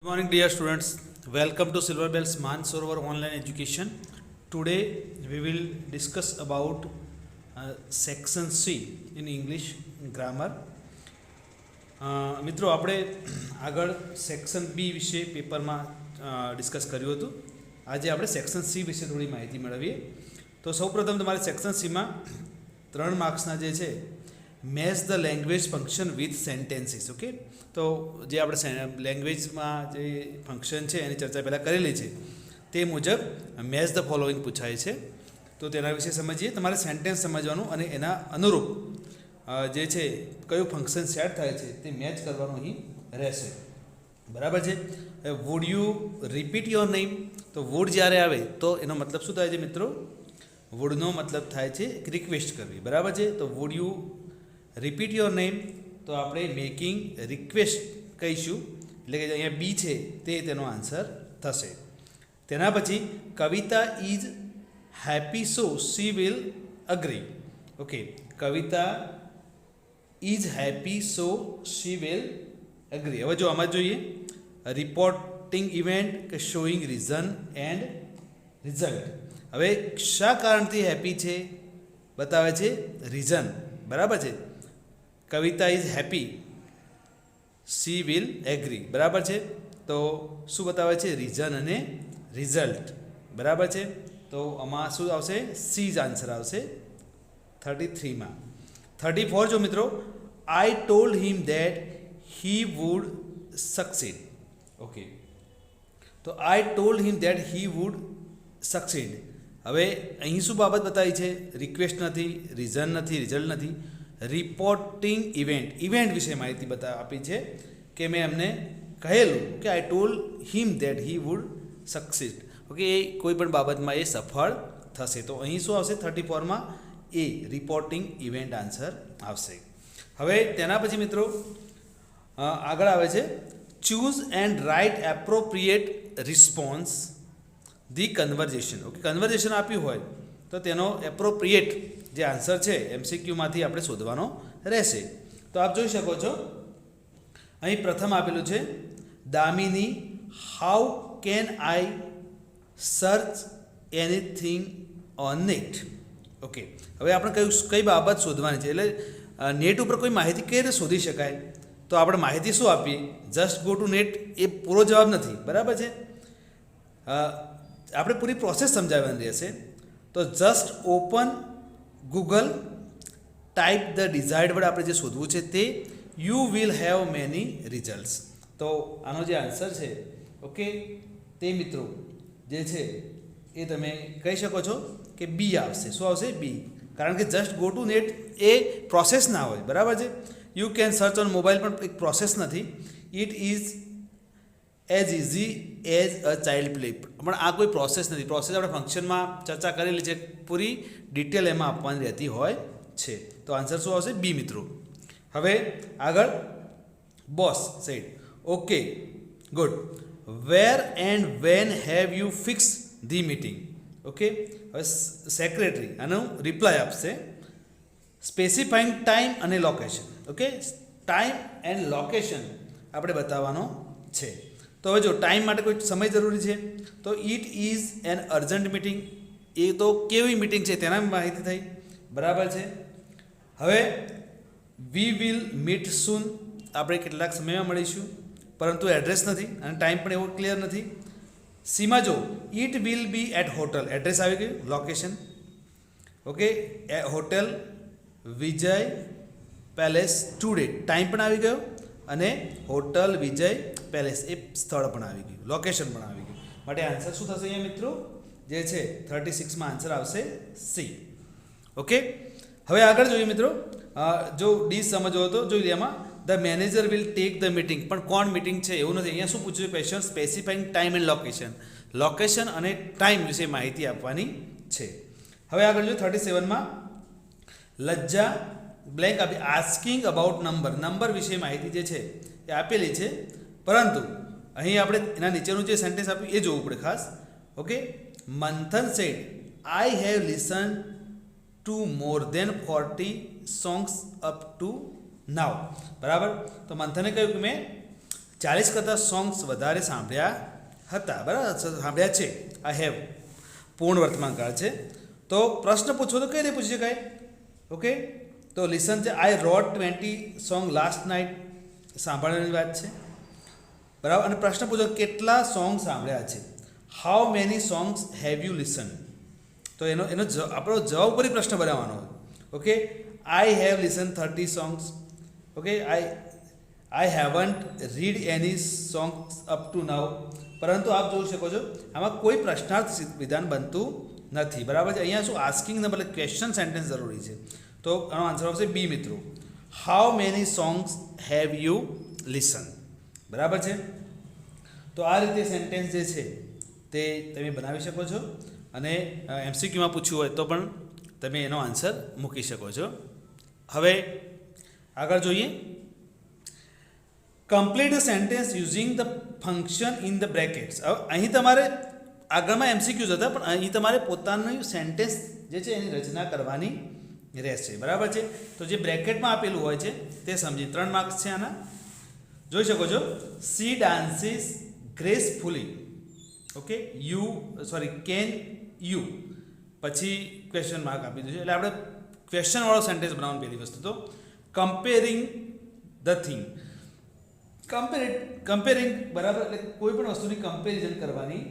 Good morning, dear students. Welcome to Silver Bells Mansarovar Online Education. Today we will discuss about section C in English grammar. મિત્રો આપણે આગળ section B વિશે પેપરમાં discuss કર્યું હતું. આજે આપણે સેક્શન સી વિશે થોડી માહિતી મેળવીએ. તો સૌપ્રથમ તમારે સેક્શન સીમાં 3 માર્ક્સના જે છે match the language function with sentences. Okay, તો જે આપણે લેંગ્વેજમાં જે ફંક્શન છે એની ચર્ચા પહેલાં કરેલી છે તે મુજબ મેચ ધ ફોલોઈંગ પૂછાય છે. તો તેના વિશે સમજીએ. તમારે સેન્ટેન્સ સમજવાનું અને એના અનુરૂપ જે છે કયું ફંક્શન સેટ થાય છે તે મેચ કરવાનું અહીં રહેશે. બરાબર છે. Would you repeat your name? તો વુડ જ્યારે આવે તો એનો મતલબ શું થાય છે મિત્રો? વુડનો મતલબ થાય છે રિક્વેસ્ટ કરવી. બરાબર છે. તો would you repeat your name? તો આપણે મેકિંગ રિક્વેસ્ટ કહીશું, એટલે કે અહીંયા બી છે તે તેનો આન્સર થશે. તેના પછી Kavita is happy so she will agree. Okay, Kavita is happy so she will agree. હવે જો આમાં જોઈએ રિપોર્ટિંગ ઇવેન્ટ કે શોઈંગ રીઝન એન્ડ રિઝલ્ટ. હવે શા કારણથી હેપી છે બતાવે છે રીઝન. બરાબર છે. Kavita is happy she will agree. બરાબર છે. તો શું બતાવે છે? રીઝન અને રિઝલ્ટ. બરાબર છે. તો આમાં શું આવશે? સી જ આન્સર આવશે 33માં. 34 જો મિત્રો, I told him that he would succeed. Okay, તો I told him that he would succeed. હવે અહીં શું બાબત બતાવી છે? રિક્વેસ્ટ નથી, રીઝન નથી, રિઝલ્ટ નથી, રિપોર્ટિંગ ઇવેન્ટ વિશે માહિતી આપી છે કે મેં એમને કહેલું કે I told him that he would succeed. Okay, એ કોઈ પણ બાબતમાં એ સફળ થશે. તો અહીં શું આવશે 34માં? એ રિપોર્ટિંગ ઇવેન્ટ આન્સર આવશે. હવે તેના પછી મિત્રો આગળ આવે છે choose and write appropriate response the conversion. Okay, conversion આપ્યું હોય તો તેનો એપ્રોપ્રિએટ જે આન્સર છે એમસીક્યુમાંથી આપણે શોધવાનો રહેશે. તો આપ જોઈ શકો છો અહીં પ્રથમ આપેલું છે Damini how can I search anything on net. Okay, હવે આપણે કઈ બાબત શોધવાની છે, એટલે નેટ ઉપર કોઈ માહિતી કઈ રીતે શોધી શકાય? તો આપણે માહિતી શું આપીએ? જસ્ટ ગો ટુ નેટ એ પૂરો જવાબ નથી. બરાબર છે. આપણે પૂરી પ્રોસેસ સમજાવવાની રહેશે. તો just open Google, type the desired word, આપણે જે શોધવું છે તે, you will have many results. તો આનો જે આન્સર છે ઓકે તે મિત્રો જે છે એ તમે કહી શકો છો કે બી આવશે. શું આવશે? બી. કારણ કે just go to net A process ના હોય. બરાબર છે. You can search on mobile પણ એક પ્રોસેસ નથી. It is as easy as a child play. પણ આ કોઈ પ્રોસેસ નથી. પ્રોસેસ આપણે ફંક્શનમાં ચર્ચા કરેલી છે, પૂરી ડિટેલ એમાં આપવાની રહેતી હોય છે. તો આન્સર શું આવશે? બી મિત્રો. હવે આગળ boss said. Okay, good. Where and when have you fix the meeting? Okay, હવે સેક્રેટરી આનું રિપ્લાય આપશે સ્પેસિફાઈંગ ટાઈમ અને location. Okay, time and location આપણે બતાવવાનો છે. તો હવે જો ટાઈમ માટે કોઈ સમય જરૂરી છે તો it is an urgent meeting. એ તો કેવી મીટિંગ છે તેના માહિતી થઈ. બરાબર છે. હવે વી વિલ મીટ સૂન, આપણે કેટલાક સમયમાં મળીશું, પરંતુ એડ્રેસ નથી અને ટાઈમ પણ એવો ક્લિયર નથી. સીમાં જો it will be at hotel, address આવી ગયું, location. Okay, hotel Vijay palace today, time પણ આવી ગયો અને હોટલ વિજય પેલેસ એ સ્થળ પણ આવી ગયું, લોકેશન પણ આવી ગયું. માટે આન્સર શું થશે અહીંયા મિત્રો? જે છે 36માં આન્સર આવશે સી. ઓકે, હવે આગળ જોઈએ મિત્રો. જો ડી સમજવો હતો જોઈ લે. એમાં the manager will take the meeting, પણ કોણ મીટિંગ છે એવું નથી. અહીંયા શું પૂછ્યું? Question specifying time and location. Location અને ટાઈમ વિશે માહિતી આપવાની છે. હવે આગળ જોઈએ 37માં લજ્જા બ્લેન્ક આપી આસ્કિંગ અબાઉટ નંબર વિશે માહિતી જે છે એ આપેલી છે, પરંતુ અહીં આપણે એના નીચેનું જે સેન્ટેન્સ આપ્યું એ જોવું પડે ખાસ. Okay, Manthan said I have listen to more than 40 songs up to now. બરાબર. તો મંથને કહ્યું કે મેં 40 કરતાં સોંગ્સ વધારે સાંભળ્યા હતા, બરાબર, સાંભળ્યા છે. આઈ હેવ પૂર્ણ વર્તમાનકાળ છે. તો પ્રશ્ન પૂછવો તો કઈ રીતે પૂછી શકાય? ઓકે, તો લિસન છે. આઈ રોટ 20 સોંગ લાસ્ટ નાઇટ, સાંભળવાની વાત છે, બરાબર. અને પ્રશ્ન પૂછો કેટલા સોંગ સાંભળ્યા છે. How many songs have you listen? તો એનો આપણો જવાબ ઉપર પ્રશ્ન બનાવવાનો હોય. Okay, I have listen 30 songs. Okay, I haven't read any songs up to now. પરંતુ આપ જોઈ શકો છો આમાં કોઈ પ્રશ્નાર્થ વિધાન બનતું નથી, બરાબર છે. અહીંયા શું આસ્કિંગને બદલે ક્વેશ્ચન સેન્ટેન્સ જરૂરી છે. તો આનો આન્સર આવશે બી મિત્રો. How many songs have you listen, બરાબર છે. તો આ રીતે સેન્ટેન્સ જે છે તે તમે બનાવી શકો છો અને એમસીક્યુમાં પૂછ્યું હોય તો પણ તમે એનો આન્સર મૂકી શકો છો. હવે આગળ જોઈએ. Complete the sentence using the function in the brackets. હવે અહીં તમારે આગળમાં એમસીક્યુઝ હતા પણ અહીં તમારે પોતાનું સેન્ટેન્સ જે છે એની રચના કરવાની રહેશે, બરાબર છે. તો જે બ્રેકેટમાં આપેલું હોય છે તે સમજી. 3 માર્ક્સ છે આના, જોઈ શકો છો. C dances gracefully. Okay, can you, પછી ક્વેશ્ચન માર્ક આપી દીધું છે. એટલે આપણે ક્વેશ્ચનવાળો સેન્ટેન્સ બનાવવાનું પહેલી વસ્તુ. તો કમ્પેરિંગ ધ થિંગ, કમ્પેરિંગ, બરાબર, એટલે કોઈ પણ વસ્તુની કમ્પેરિઝન કરવાની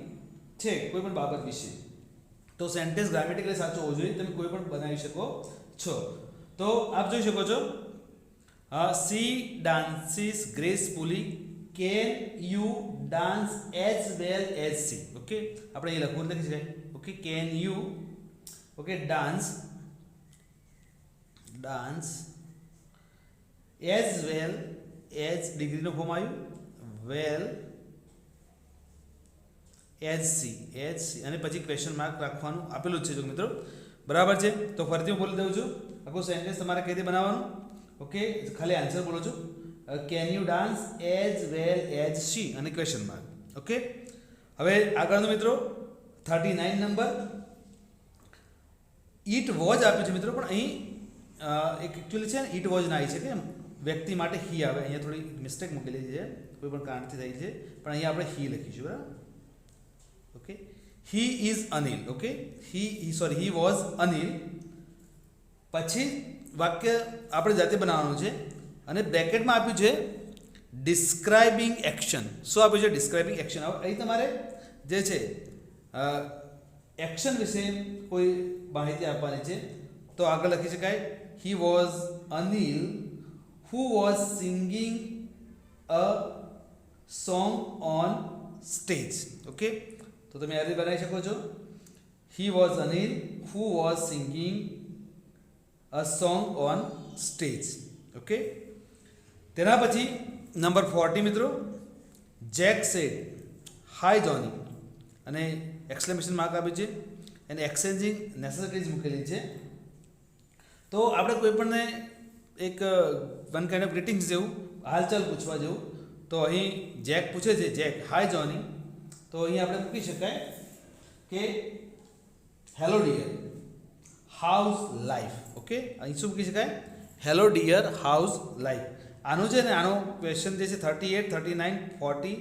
છે કોઈ પણ બાબત વિશે. તો સેન્ટેન્સ ગ્રામેટિકલી સાચો હોવો જોઈએ, તમે કોઈ પણ બનાવી શકો છો. તો આપ જોઈ શકો છો C dances gracefully, can you dance as well as C. Okay, આપણે એ લખવું લખી શકાય. Okay, can you, okay, dance as well as, ડિગ્રીનો ફોર્મ આવ્યું, વેલ એઝ સી, અને પછી ક્વેશ્ચન માર્ક રાખવાનું આપેલું જ છે જો મિત્રો, બરાબર છે. તો ફરીથી હું બોલી દઉં છું, આખું સેન્ટેન્સ તમારે કઈ રીતે બનાવવાનું. ઓકે, ખાલી આન્સર બોલો છું. Can you dance as well as she અને ક્વેશ્ચન માર્ક. ઓકે, હવે આગળનો મિત્રો 39 નંબર. ઇટ વોઝ આપ્યું છે મિત્રો, પણ અહીં એક એકચ્યુઅલી છે ને ઇટ વોઝ ના આવી છે કે વ્યક્તિ માટે હી આવે. અહીંયા થોડી મિસ્ટેક મૂકેલી છે, કોઈ પણ કારણથી થઈ છે, પણ અહીંયા આપણે હી લખીશું, બરાબર. Okay, he is Anil. Okay, he was Anil. પછી વાક્ય આપણે જાતે બનાવવાનું છે અને બ્રેકેટમાં આપ્યું છે ડિસ્ક્રાઇબિંગ એક્શન. શું આપ્યું છે? Describing action. અહીં તમારે જે છે એક્શન વિશે કોઈ માહિતી આપવાની છે. તો આગળ લખી શકાય he was Anil who was singing a song on stage. Okay, તો તમે આ રીતે બનાવી શકો છો. he was Anil who was singing a song on stage. Okay, તેના પછી નંબર 40 મિત્રો. જેક સેડ હાય જોની અને એક્સક્લેમેશન માર્ક આપ્યું છે અને એક્સચેન્જિંગ નેસેસિટીઝ મૂકેલી છે. તો આપણે કોઈ પણને એક વન કાઇન્ડ ઓફ ગ્રીટિંગ્સ જેવું હાલચાલ પૂછવા જેવું. તો અહીં જેક પૂછે છે, જેક હાય જોની. તો અહીં આપણે મૂકી શકાય કે hello dear house life. Okay, અહીં શું મૂકી શકાય? Hello dear house life. આનું છે ને આનો ક્વેશ્ચન જે છે 38, 39, 40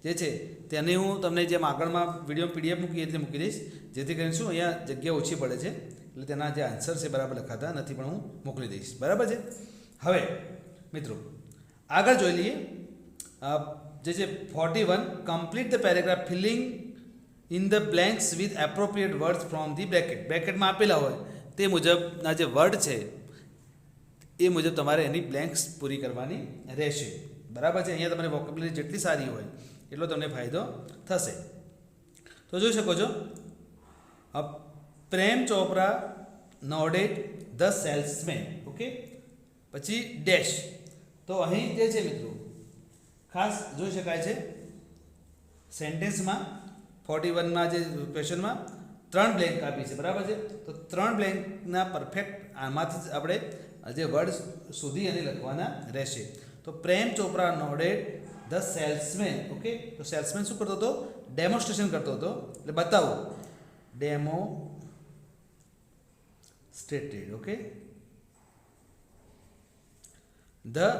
જે છે તેને હું તમને જેમ આગળમાં વિડીયો પીડીએફ મૂકી એટલે મૂકી દઈશ, જેથી કરીને શું અહીંયા જગ્યા ઓછી પડે છે એટલે તેના જે આન્સર છે બરાબર લખાતા નથી, પણ હું મોકલી દઈશ, બરાબર છે. હવે મિત્રો આગળ જોઈ લઈએ જે છે 41. Complete the paragraph filling in the blanks with appropriate words from the bracket. બ્રેકેટમાં આપેલા હોય તે મુજબના જે વર્ડ છે એ મુજબ તમારે એની બ્લેન્ક્સ પૂરી કરવાની રહેશે, બરાબર છે. અહીંયા તમારી વોકેબ્યુલરી જેટલી સારી હોય એટલો તમને ફાયદો થશે. તો જોઈ શકો છો Prem Chopra nodded the salesman. Okay, પછી ડેશ. તો અહીં જે છે મિત્રો ખાસ જોઈ શકાય છે સેન્ટેન્સમાં 41માં જે ક્વેશ્ચનમાં 3 બ્લેન્ક આપી છે, બરાબર છે. તો 3 બ્લેન્કના પરફેક્ટ આમાંથી જ આપણે જે વર્ડ શોધી અને લખવાના રહેશે. તો Prem Chopra nodded the salesman. Okay, તો સેલ્સમેન શું કરતો હતો? ડેમોન્સ્ટ્રેશન કરતો હતો, એટલે બતાવો, ડેમોન્સ્ટ્રેટેડ. Okay, the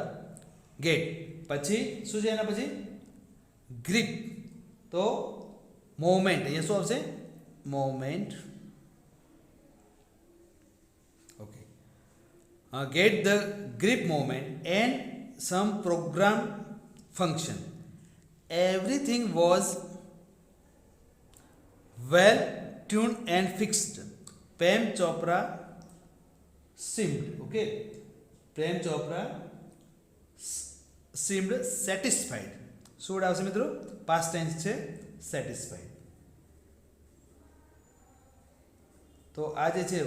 gate. પછી શું છે એના પછી ગ્રીપ, તો મોમેન્ટ, અહીંયા શું આવશે moment. Okay, get the grip moment and some program function. Everything was well tuned and fixed. Prem Chopra seemed, okay, Prem Chopra seemed satisfied. શું વર્ડ આવશે મિત્રો? પાસ્ટ ટેન્સ છે સેટિસ્ફાઈડ. તો આ જે છે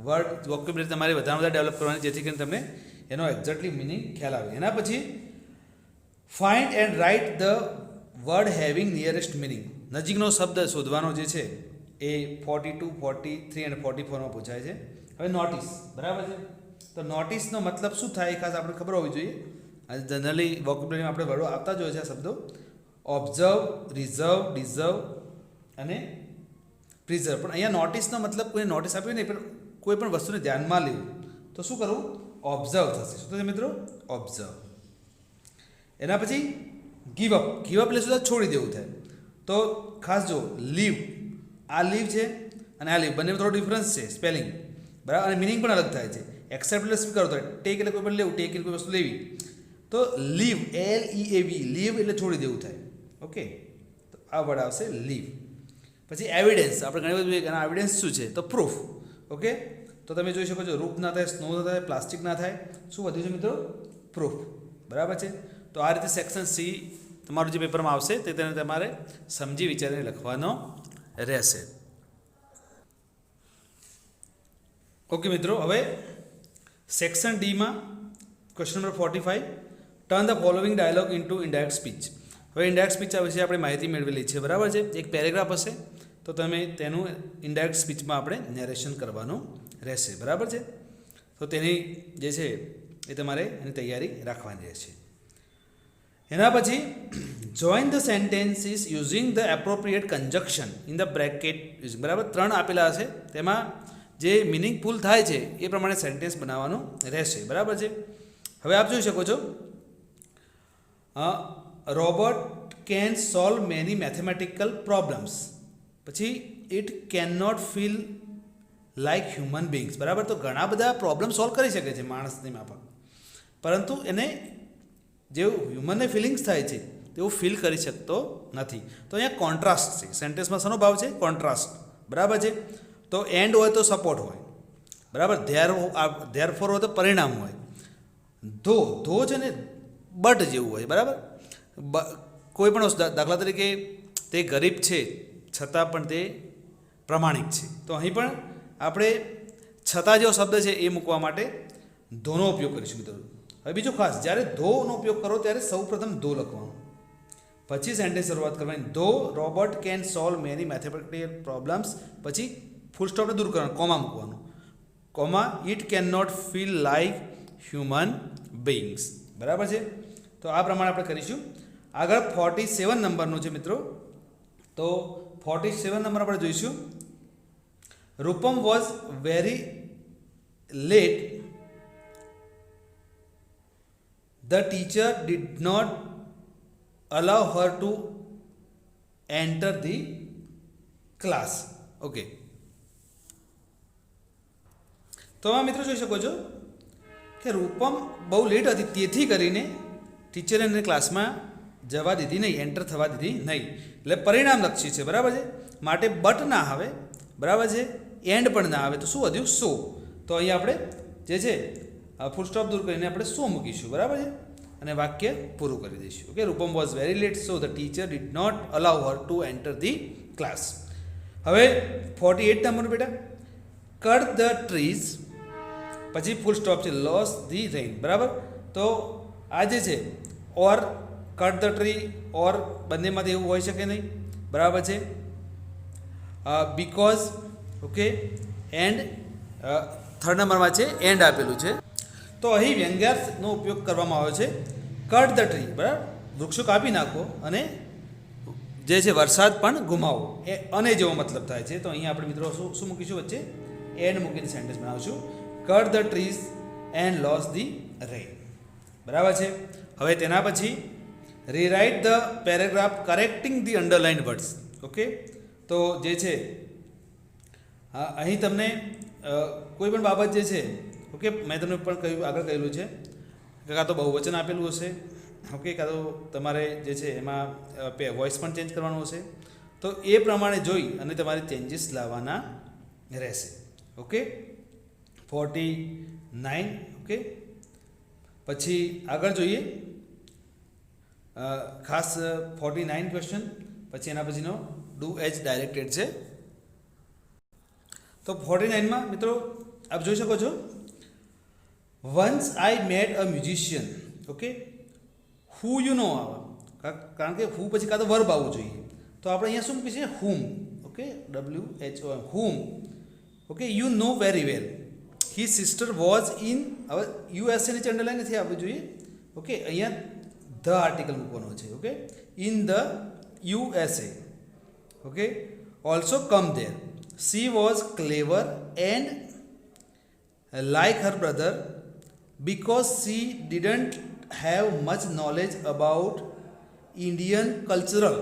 વર્ડ વોકેબ્યુલરી તમારે વધારે વધારે ડેવલપ કરવાની, જેથી કરીને તમને એનો એક્ઝેક્ટલી મિનિંગ ખ્યાલ આવે. એના પછી find and write the word having nearest meaning. નજીકનો શબ્દ શોધવાનો જે છે એ 42, 43 અને 44માં પૂછાય છે. હવે નોટિસ, બરાબર છે. તો નોટિસનો મતલબ શું થાય એ ખાસ આપણે ખબર હોવી જોઈએ. જનરલી વોકેબ્યુલરીમાં આપણે વર્ડો આવતા જ હોય છે આ શબ્દો: ઓબ્ઝર્વ, રિઝર્વ, ડિઝર્વ અને પ્રિઝર્વ. પણ અહીંયા નોટિસનો મતલબ કોઈ નોટિસ આપ્યું નહીં, પણ કોઈ પણ વસ્તુને ધ્યાનમાં લેવું. તો શું કરવું? ઓબ્ઝર્વ થશે. શું થશે મિત્રો? ઓબ્ઝર્વ. એના પછી ગીવ અપ. ગીવ અપ એટલે શું? છોડી દેવું થાય. તો ખાસ જો લીવ, આ લીવ છે અને આ લીવ, બંનેમાં થોડો ડિફરન્સ છે સ્પેલિંગ, બરાબર, અને મિનિંગ પણ અલગ થાય છે. એક્સેપ્ટ એટલે સ્વીકારવું થાય. ટેક એટલે કોઈ પણ લેવું, ટેક એટલે કોઈ વસ્તુ લેવી. તો લીવ, LEAV, લીવ એટલે છોડી દેવું થાય. ઓકે, તો આ વર્ડ આવશે લીવ. પછી એવિડન્સ. આપણે ઘણી બધું એના એવિડન્સ શું છે? તો પ્રૂફ. ઓકે, તો તમે જોઈ શકો છો રૂપ ના થાય, સ્નો ના થાય, પ્લાસ્ટિક ના થાય. શું વધ્યું છે મિત્રો? પ્રૂફ. બરાબર છે. તો આ રીતે સેક્શન સી તમારું જે પેપરમાં આવશે તે તેને તમારે સમજી વિચારીને લખવાનો રહેશે. ઓકે મિત્રો, હવે સેક્શન ડીમાં question number 45, turn the following dialogue into indirect speech. હવે ઇનડાયરેક્ટ સ્પીચ વિશે આપણે માહિતી મેળવેલી છે, બરાબર છે. એક પેરેગ્રાફ હશે, તો તમે તેનું ઇનડાયરેક્ટ સ્પીચમાં આપણે નેરેશન કરવાનું રહેશે, બરાબર છે. તો તેની જે છે એ તમારે એની તૈયારી રાખવાની રહેશે. એના પછી join the sentences using the appropriate conjunction in the bracket using, બરાબર. 3 આપેલા હશે, તેમાં જે મિનિંગફુલ થાય છે એ પ્રમાણે સેન્ટેન્સ બનાવવાનું રહેશે, બરાબર છે. હવે આપ જોઈ શકો છો, robot can solve many mathematical problems. પછી it can not feel like human beings, બરાબર. તો ઘણા બધા પ્રોબ્લેમ સોલ્વ કરી શકે છે માણસની માફક, પરંતુ એને જેવું હ્યુમનને ફિલિંગ્સ થાય છે તેવું ફીલ કરી શકતો નથી. તો અહીંયા કોન્ટ્રાસ્ટ છે. સેન્ટેન્સમાં શેનો ભાવ છે? કોન્ટ્રાસ્ટ, બરાબર છે. તો એન્ડ હોય તો સપોર્ટ હોય, બરાબર. ધેરફોર હોય તો પરિણામ હોય. ધો છે ને બટ જેવું હોય, બરાબર. કોઈ પણ વસ્તુ, દાખલા તરીકે તે ગરીબ છે છતાં પણ તે પ્રમાણિક છે. તો અહીં પણ આપણે છતાં જેવો શબ્દ છે એ મૂકવા માટે ધોનો ઉપયોગ કરીશું મિત્રો. હવે બીજું ખાસ, જ્યારે ધોનો ઉપયોગ કરો ત્યારે સૌ પ્રથમ ધો લખવાનું, પછી સેન્ટેન્સ શરૂઆત કરવાની. The robot can solve many mathematical problems, પછી ફૂલ સ્ટોપને દૂર કરવાનું, કોમા મૂકવાનું. Comma, it can not feel like human beings, બરાબર છે. તો આ પ્રમાણે આપણે કરીશું. આગળ 47 નંબરનું છે મિત્રો. તો 47 નંબર આપણે જોઈશું. Rupam was very late. The teacher did not allow her to enter the class. Okay. તો આ મિત્રો જોઈ શકો છો કે રૂપમ બહુ લેટ હતી, તેથી કરીને ટીચરે એને ક્લાસમાં જવા દીધી નહીં, એન્ટર થવા દીધી નહીં. એટલે પરિણામલક્ષી છે, બરાબર છે. માટે બટ ના આવે, બરાબર છે. એન્ડ પણ ના આવે. તો શું વધ્યું? સો. તો અહીંયા આપણે જે છે ફૂલ સ્ટોપ દૂર કરીને આપણે સો મૂકીશું, બરાબર છે, અને વાક્ય પૂરું કરી દઈશું. Okay, Rupam was very late, so the teacher did not allow her to enter the class. હવે 48 નંબર બેટા, કટ ધ ટ્રીઝ, પછી ફૂલ સ્ટોપ છે, લોસ ધી રેઇન, બરાબર. તો આ જે છે or, cut the tree, or બંનેમાંથી એવું હોઈ શકે નહીં, બરાબર છે. બીકોઝ, ઓકે, એન્ડ થર્ડ નંબરમાં છે એન્ડ આપેલું છે. તો અહીં વ્યંગ્યાર્થનો ઉપયોગ કરવામાં આવ્યો છે. કટ ધ ટ્રી, બરાબર, વૃક્ષો કાપી નાખો અને જે છે વરસાદ પણ ગુમાવો, એ અને જેવો મતલબ થાય છે. તો અહીંયા આપણે મિત્રો શું મૂકીશું? વચ્ચે એન્ડ મૂકીને સેન્ટેન્સ બનાવીશું. Cut the trees and loss the rain, બરાબર છે. હવે તેના પછી rewrite the paragraph correcting the underline words. Okay, તો જે છે અહીં તમને કોઈ પણ બાબત જે છે, ઓકે, મેં તમને પણ કહ્યું, આગળ કહેલું છે કે કાં તો બહુવચન આપેલું હશે, ઓકે, કાં તો તમારે જે છે એમાં વોઇસ પણ ચેન્જ કરવાનું હશે, તો એ પ્રમાણે જોઈ અને તમારે ચેન્જીસ લાવવાના રહેશે. ઓકે, 49. ઓકે, પછી આગળ જોઈએ ખાસ 49 ક્વેશ્ચન, પછી એના પછીનો ડુ એઝ ડાયરેક્ટેડ છે. તો 49માં મિત્રો આપ જોઈ શકો છો, once I met a musician. Okay, who you know આવે, કારણ કે હુ પછી કાં તો વર્બ આવવું જોઈએ, તો આપણે અહીંયા શું મૂકીએ છીએ? Whom. Okay, WHOM, whom. Okay, you know very well. his sister was in, હવે USA નીચે અંડરલાઈન નથી આવવું જોઈએ. ઓકે, અહીંયા ધ આર્ટિકલ મૂકવાનો છે. Okay, in the USA. Okay, also come there. she was clever and like her brother because she didn't have much knowledge about Indian cultural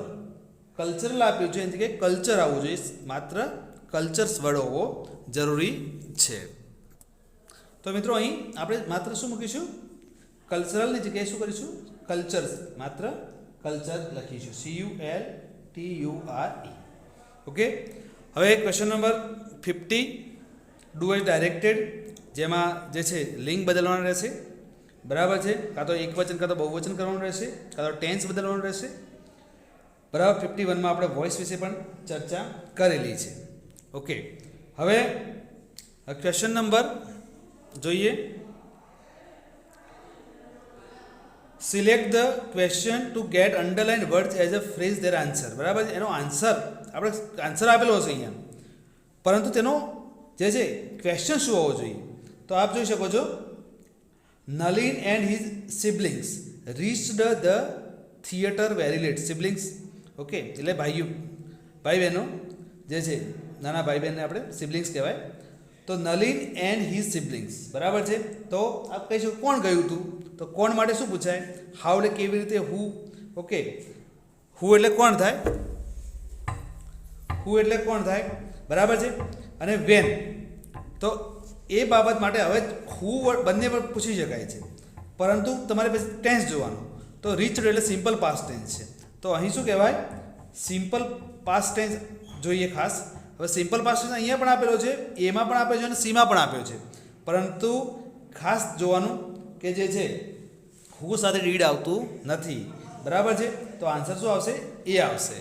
આપ્યું છે, એની જગ્યાએ કલ્ચર આવવું જોઈએ, માત્ર કલ્ચર્સ વર્ડ હોવો જરૂરી છે. તો મિત્રો અહીં આપણે માત્ર શું મૂકીશું? કલ્ચરલની જગ્યાએ શું કરીશું? કલ્ચર્સ, માત્ર કલ્ચર લખીશું, CULTURE. ઓકે, હવે question number 50, do as directed, જેમાં જે છે લિંગ બદલવાનું રહેશે. બરાબર છે, કાં તો એક વચન કાં તો બહુવચન કરવાનું રહેશે, કાં તો ટેન્સ બદલવાનું રહેશે. બરાબર, 51માં આપણે વોઇસ વિશે પણ ચર્ચા કરેલી છે. ઓકે, હવે ક્વેશ્ચન નંબર જોઈએ. Select the question two gate underline words as a phrase their answer. બરાબર છે, એનો આન્સર આપણે આન્સર આપેલો હશે અહીંયા, પરંતુ તેનો જે છે ક્વેશ્ચન શું હોવો જોઈએ? તો આપ જોઈ શકો છો, Nalin and his siblings reached the theatre very late. Siblings, okay, એટલે ભાઈ બહેનો જે છે, નાના ભાઈ બહેનને આપણે સિબલિંગ્સ કહેવાય. તો નલિન એન્ડ હિઝ સિબલિંગ્સ. બરાબર છે, તો આપ કહીશું કોણ ગયું હતું? તો કોણ માટે શું પૂછાય? હાઉ એટલે કેવી રીતે, હુ. ઓકે, હુ એટલે કોણ થાય? હુ એટલે કોણ થાય? બરાબર છે, અને વેન, તો એ બાબત માટે હવે હુ બંને પર પૂછી શકાય છે, પરંતુ તમારે પછી ટેન્સ જોવાનું. તો રીચડ એટલે સિમ્પલ પાસ્ટ ટેન્સ છે, તો અહીં શું કહેવાય? સિમ્પલ પાસ્ટ ટેન્સ જોઈએ ખાસ. હવે સિમ્પલ પાસ્ટ ટેન્સ અહીંયા પણ આપેલો છે, એમાં પણ આપ્યો છે અને સીમાં પણ આપ્યો છે, પરંતુ ખાસ જોવાનું કે જે છે હુ સાથે ડીડ આવતું નથી. બરાબર છે, તો આન્સર શું આવશે? એ આવશે.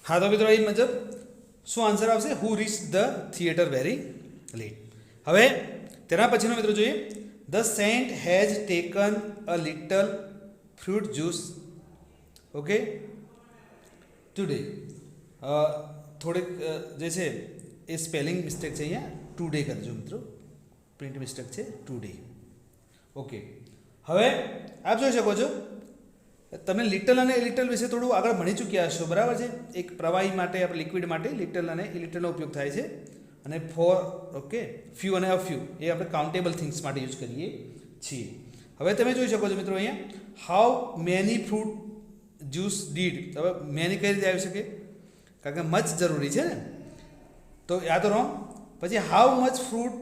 હા, તો મિત્રો એ મુજબ શું આન્સર આવશે? Who reach the theatre very late. હવે તેના પછીનો મિત્રો જોઈએ, the saint has taken a little fruit juice. Okay, today. થોડીક જે છે એ સ્પેલિંગ મિસ્ટેક છે, અહીંયા ટુડે કરજો મિત્રો, પ્રિન્ટ મિસ્ટેક છે, ટુડે. ઓકે, હવે આપ જોઈ શકો છો, તમે લિટલ અને ઇલિટલ વિશે થોડું આગળ ભણી ચૂક્યા હશો. બરાબર છે, એક પ્રવાહી માટે, આપણે લિક્વિડ માટે લિટલ અને ઇલિટલનો ઉપયોગ થાય છે, અને ફોર, ઓકે, ફ્યુ અને અ ફ્યુ એ આપણે કાઉન્ટેબલ થિંગ્સ માટે યુઝ કરીએ છીએ. હવે તમે જોઈ શકો છો મિત્રો, અહીંયા how many fruit juice did. હવે મેની કઈ રીતે આવી શકે? કારણ કે મચ જરૂરી છે ને, તો યા તો રોંગ. પછી how much fruit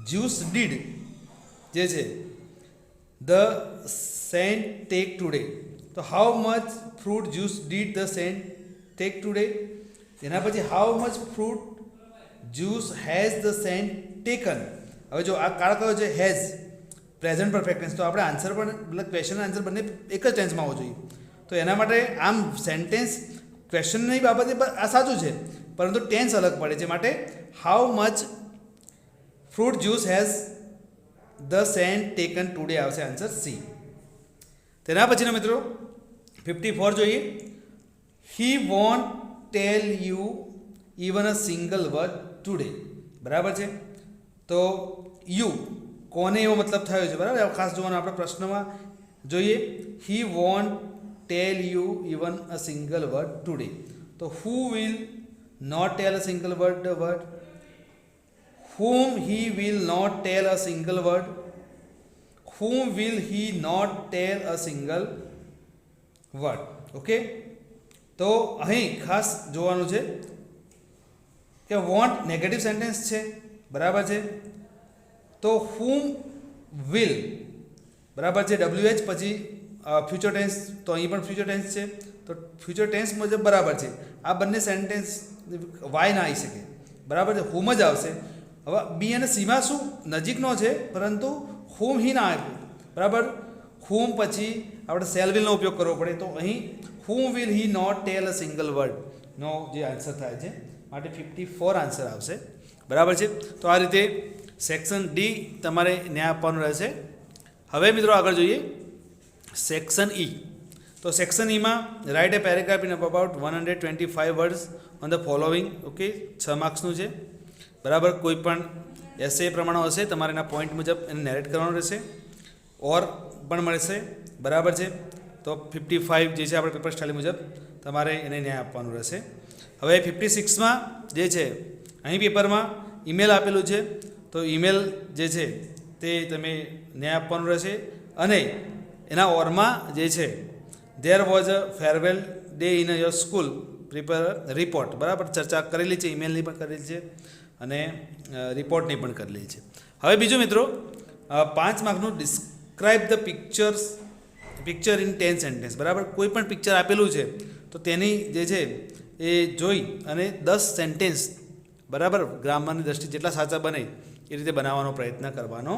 juice did જે છે ધ સેન્ટ ટેક ટુડે. તો how much fruit juice did the saint take today. એના પછી how much fruit juice has the saint taken. હવે જો આ કાળ કયો છે? Has, present perfect tense. તો આપણે આન્સર પણ, મતલબ ક્વેશ્ચન આન્સર બંને એક જ ટેન્સમાં હોવો જોઈએ. તો એના માટે આમ સેન્ટેન્સ ક્વેશ્ચનની બાબતે આ સાચું છે, પરંતુ ટેન્સ અલગ પડે છે. માટે how much fruit juice has the saint taken today આવશે આન્સર સી. તેના પછીનો મિત્રો 54 જોઈએ, he won't tell you even a single word today. બરાબર છે, તો યુ કોને એવો મતલબ થયો છે? બરાબર, ખાસ જોવાનું આપણે પ્રશ્નમાં જોઈએ, he won't tell you even a single word today. તો who will not tell a single word whom he will not tell a single word. Whom will he not tell a single word. Okay, તો અહીં ખાસ જોવાનું છે કે want negative sentence છે, બરાબર છે. તો whom will, બરાબર છે, WH પછી ફ્યુચર ટેન્સ, તો અહીં પણ ફ્યુચર ટેન્સ છે, તો ફ્યુચર ટેન્સ મુજબ બરાબર છે. આ બંને સેન્ટેન્સ વાય ના આવી શકે, બરાબર છે, whom જ આવશે. હવે બી અને સીમાં શું નજીકનો છે, પરંતુ whom હી ના આપ્યું, બરાબર. whom પછી આપણે શેલ વિલનો ઉપયોગ કરવો પડે, તો અહીં whom will he not tell a single word નો જે આન્સર થાય છે, માટે 54 આન્સર આવશે, બરાબર છે. તો આ રીતે સેક્શન ડી તમારે ન્યાય આપવાનું રહેશે. હવે મિત્રો આગળ જોઈએ સેક્શન ઈ. તો સેક્શન ઈમાં write a paragraph in about 125 words on the following. Okay, 6 માર્ક્સનું છે, બરાબર. કોઈ પણ એસે પ્રમાણે હશે, તમારે એના પોઈન્ટ મુજબ એને નેરેટ કરવાનું રહેશે, ઓર પણ મળશે, બરાબર છે. તો 55 જે છે આપણે પેપર સ્ટાઇલ મુજબ તમારે એને ન્યાય આપવાનું રહેશે. હવે 56માં જે છે અહીં પેપરમાં ઈમેલ આપેલું છે, તો ઈમેલ જે છે તે તમે ન્યાય આપવાનું રહેશે. અને એના ઓરમાં જે છે there was a farewell day in your school prepare report, બરાબર, ચર્ચા કરેલી છે, ઈમેલની પણ કરેલી છે અને રિપોર્ટની પણ કરેલી છે. હવે બીજું મિત્રો 5 માર્કનું describe the picture in 10 sentences, બરાબર. કોઈ પણ પિક્ચર આપેલું છે તો તેની જે છે એ જોઈ અને 10 સેન્ટેન્સ, બરાબર, ગ્રામરની દ્રષ્ટિએ જેટલા સાચા બને એ રીતે બનાવવાનો પ્રયત્ન કરવાનો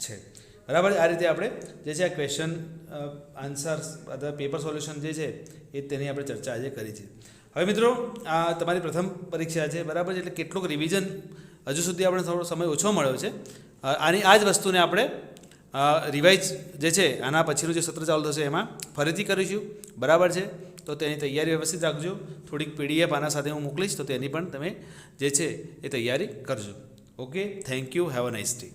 છે, બરાબર. આ રીતે આપણે જે છે આ ક્વેશ્ચન આન્સર્સ અથવા પેપર સોલ્યુશન જે છે એ તેની આપણે ચર્ચા આજે કરી છે. હવે મિત્રો આ તમારી પ્રથમ પરીક્ષા છે, બરાબર છે, એટલે કેટલુંક રિવિઝન હજુ સુધી આપણે થોડો સમય ઓછો મળ્યો છે. આની આ જ વસ્તુને આપણે રિવાઇઝ જે છે આના પછીનું જે સત્ર ચાલુ થશે એમાં ફરીથી કરીશું, બરાબર છે. તો તેની તૈયારી વ્યવસ્થિત રાખજો. થોડીક PDF આના સાથે હું મોકલીશ, તો તેની પણ તમે જે છે એ તૈયારી કરજો. Okay, thank you, have a nice day.